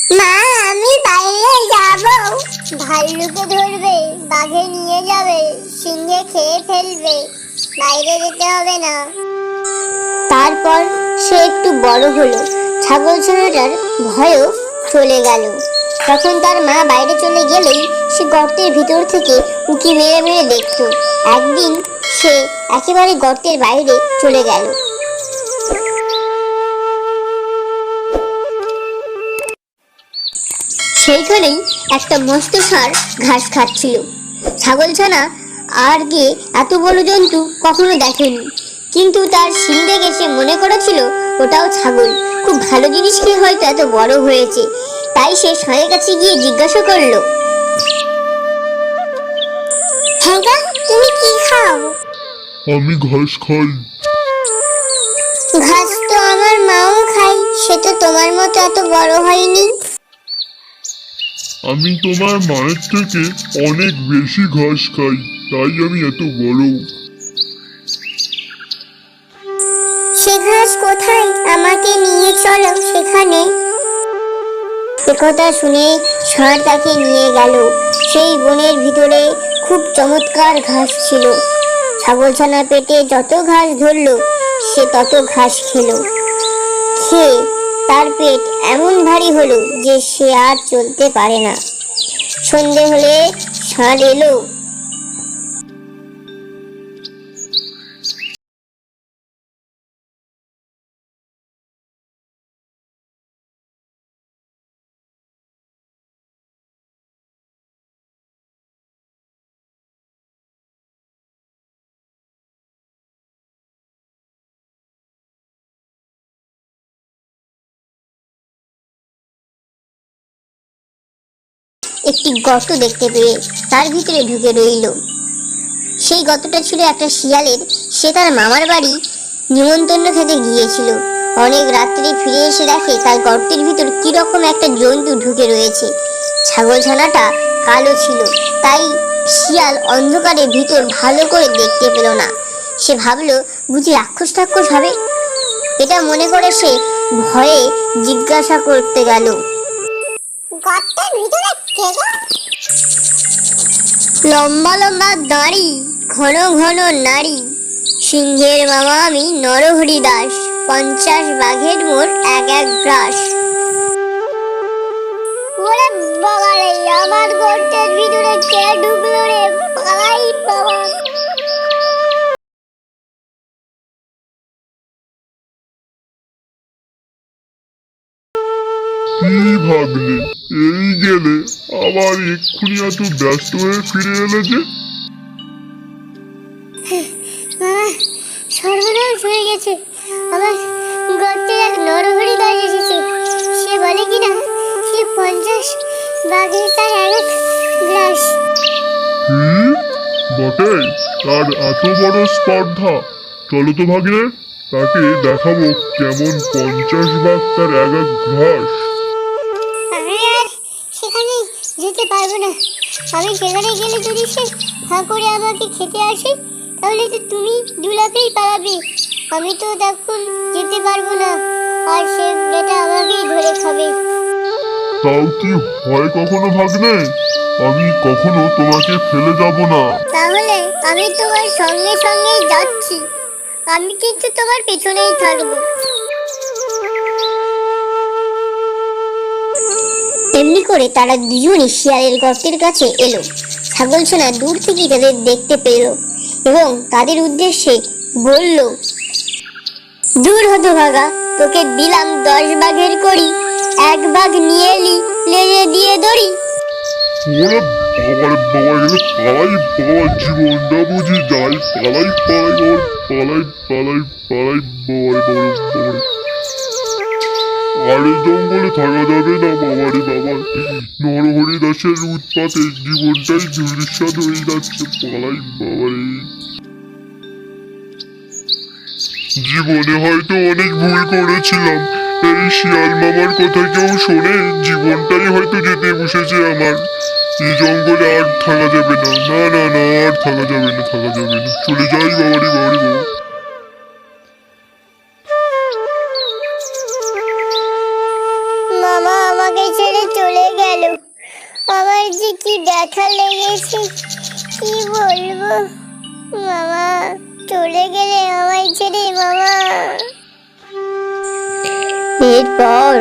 মা, আমি বাইরে যাব। ভাল্লুকে ধরবে, বাঘে নিয়ে যাবে, সিংহে খেয়ে ফেলবে, বাইরে যেতে হবে না। তারপর সে একটু বড় হলো, ছাগলছানাটার ভয়ও চলে গেল। তখন তার মা বাইরে চলে গেলেই সে গর্তের ভিতর থেকে উঁকি মেরে মেরে দেখত। একদিন সে একেবারে গর্তের বাইরে চলে গেল। সেইখানেই একটা মস্ত ষাঁড় ঘাস খাচ্ছিল। ছাগলছানা আগে এত বড় জন্তু কখনো দেখেনি, কিন্তু তার শিং দেখে সে মনে করেছিল ওটাও ছাগল। খুব ভালো জিনিস খেয়ে হয়তো এত বড় হয়েছে। তাই সে ষাঁড়ের কাছে গিয়ে জিজ্ঞাসা করলো, হ্যাঁ গা, তুমি কি খাও? আমি ঘাস খাই। ঘাস তো আমার মাও খায়, সে তো তোমার মতো এত বড় হয়নি। আমি তোমার মায়ের থেকে অনেক বেশি ঘাস খাই, তাই আমি এত বড়। সে ঘাস কোথায়? আমাকে নিয়ে চলো সেখানে। একথা শুনে ষাঁড় তাকে নিয়ে গেল। সেই বনের ভিতরে খুব চমৎকার ঘাস ছিল। ছাগলছানার পেটে যত ঘাস ধরলো সে তত ঘাস খেলো। খেয়ে তার পেট এমন ভারী হলো যে সে আর চলতে পারে না। সন্ধে হলে ষাঁড় এলো। একটি গর্ত দেখতে পেয়ে তার ভিতরে ঢুকে রইল। সেই গর্তটা ছিল একটা শিয়ালের। সে তার মামার বাড়ি নিমন্ত্রণ খেতে গিয়েছিল। অনেক রাত্রে ফিরে এসে দেখে তার গর্তের ভিতর কিরকম একটা জন্তু ঢুকে রয়েছে। ছাগলছানাটা কালো ছিল, তাই শিয়াল অন্ধকারের ভিতর ভালো করে দেখতে পেল না। সে ভাবলো বুঝি রাক্ষস টাক্ষস হবে। এটা মনে করে সে ভয়ে জিজ্ঞাসা করতে গেল, গর্তের ভিতরে কে গো? লম্বা লম্বা দাড়ি, ঘন ঘন নাড়ি, সিংহের মামা আমি নরহরি দাস, 50 বাঘের মোর এক এক গ্রাস। ওরে বাবা রে, আমার গর্তের ভিতরে কে ঢুকলো রে? পালাই বাবা। কি ভাবলে এই গেলে, আবার এক্ষুনি এত ব্যস্ত হয়ে ফিরে এলে যে? সর্বনাশ হয়ে গেছে। আমার গর্তে এক নরহরি দাস এসেছে। সে বলে কিনা সে 50 বাঘের তার এক গ্রাস। বটে, তার এত বড় স্পর্ধা। চলো তো ভাগ্নে, তাকে দেখাবো কেমন 50 ভাগ তার এক এক ঘাস। আমি আর সেখানে যেতে পারবো না। আমি সেখানে গেলে যদি সে হা করে আমাকে খেতে আসে, তাহলে তো তুমি দুলাকেই পালাবে। আমি তো তখন যেতে পারবো না, আর সে বেটা আমাকেই ধরে খাবে। তাও কি হয় কখনো ভাগ্নে? আমি কখনো তোমাকে ফেলে যাব না। তাহলে আমি তোমার সঙ্গে সঙ্গেই যাচ্ছি। আমি কিন্তু তোমার পেছনেই থাকবো। তেমনি করে তারা দুজনই শিয়ালের গর্তের কাছে এলো। ছাগলছানা দূর থেকেই তাদের দেখতে পেল এবং তাদের উদ্দেশ্যে বলল, দূর হতভাগা, তোকে দিলাম 10 বাঘের করি, এক বাঘ নিয়ে এলি লেজে দিয়ে দড়ি। ওরে বাবারে বাবা, গেলে পালাই বাবা, জীবনটা বুঝি যাই, পালাই পালাই বাবা, পালাই পালাই পালাই বাবারে বাবারে বাবারে। আর এই জঙ্গলে থাকা যাবে না বাবারে বাবা। নরহরি দাসের উৎপাতে জীবনটাই ধূলিসাৎ হয়ে যাচ্ছে, পালাই বাবারে। জীবনে হয়তো অনেক ভুল করেছিলাম। এই শিয়াল মামার কথা কেউ শোনে? জীবনটাই হয়তো যেতে বসেছে আমার। এই জঙ্গলে আর থাকা যাবে না, না না না, আর থাকা যাবে না, থাকা যাবে না। চলে যাই বাবারি বাবারি বাবা। মামা আমাকে ছেড়ে চলে গেল। আমার যে কি ব্যথা লেগেছে কি বলবো। মামা চলে গেলে আমায় ছেড়ে মামা। এরপর